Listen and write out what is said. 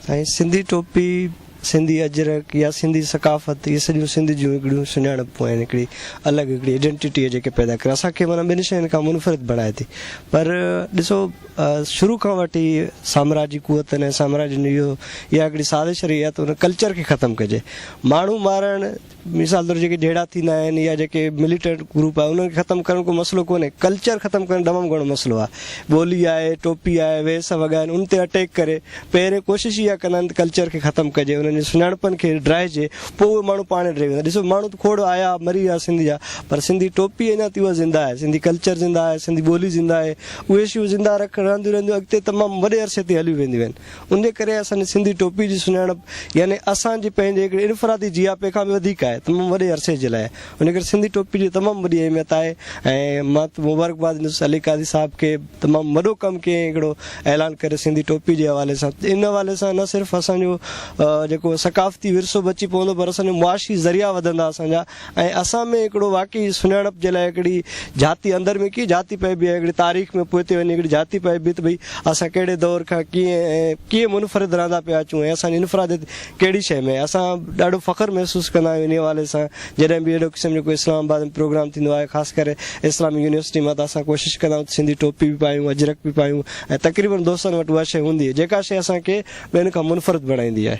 ऐं सिंधी टोपी, सिंधी अजरक या सिंधी सकाफ़त, इहे सॼियूं सिंध जूं हिकिड़ियूं सुञाणपूं आहिनि, हिकिड़ी अलॻि हिकिड़ी आइडेंटिटी जेके पैदा करे असांखे माना ॿिनि शयुनि खां मुनफ़रिद बणाए थी। पर ॾिसो शुरू खां वठी साम्राजी कुवतनि ऐं साम्राजी इहो इहा हिकिड़ी साज़िश रही आहे त उन कल्चर खे ख़तमु कजे। माण्हू मारणु मिसाल तौरु जेके जहिड़ा थींदा आहिनि या जेके मिलिटेंट ग्रुप आहे उन्हनि खे ख़तमु करणु को मसइलो कोन्हे, कल्चर ख़तमु करणु तमामु घणो मसइलो आहे। ॿोली आहे, टोपी आहे, वेस वॻा आहिनि, उन ते अटैक करे पहिरें कोशिशि इहा कंदा आहिनि त कल्चर खे ख़तमु कजे, उन्हनि जी सुञाणपनि खे ड्राइजे, पोइ उहे माण्हू पाण रही वेंदा। ॾिसो माण्हू त खोड़ आया मरी विया सिंध जा, पर सिंधी टोपी अञा थी उहा ज़िंदा आहे, सिंधी कल्चर ज़िंदा आहे, सिंधी ॿोली ज़िंदा आहे। उहे शयूं ज़िंदा रहंदियूं रहंदियूं अॻिते तमामु वॾे अरसे ते हलियूं वेंदियूं आहिनि। उन करे असांजी सिंधी टोपी जी सुञाणप यानी असांजी पंहिंजे हिकिड़े इनफ़रादी जियापे खां बि वधीक आहे, तमामु वॾे अरसे जे लाइ। उन करे सिंधी टोपी जी तमामु वॾी अहमियत आहे ऐं मां त मुबारकबाद ॾिनुसि अली काज़ी साहिब खे, तमामु वॾो कमु कयईं हिकिड़ो ऐलान करे सिंधी टोपी जे हवाले सां। इन हवाले सां न सिर्फ़ु असांजो जेको सकाफ़ती विरसो बची पवंदो, पर असांजो मुआशी ज़रिया वधंदा असांजा, ऐं असां में हिकिड़ो वाक़ई सुञाणप जे लाइ हिकिड़ी जाती अंदरि में कीअं जाती पइबी आहे, हिकिड़ी तारीख़ में पोइ ते वञी हिकिड़ी जाती पइबी त भई असां कहिड़े दौर खां कीअं मुनफ़रिद रहंदा पिया अचूं ऐं असांजी इनफ़रादियत कहिड़ी शइ में। असां ॾाढो फ़ख़्रु महसूसु कंदा आहियूं इन हवाले सां। जॾहिं बि अहिड़ो क़िस्म जो कोई इस्लामाबाद में प्रोग्राम थींदो आहे, ख़ासि करे इस्लामिक यूनिवर्सिटी मां, त असां कोशिशि कंदा आहियूं सिंधी टोपी बि पायूं, अजरक बि पायूं, ऐं तक़रीबन दोस्तनि वटि उहा शइ हूंदी आहे जेका शइ असांखे ॿियनि खां मुनफ़रिद बणाईंदी आहे।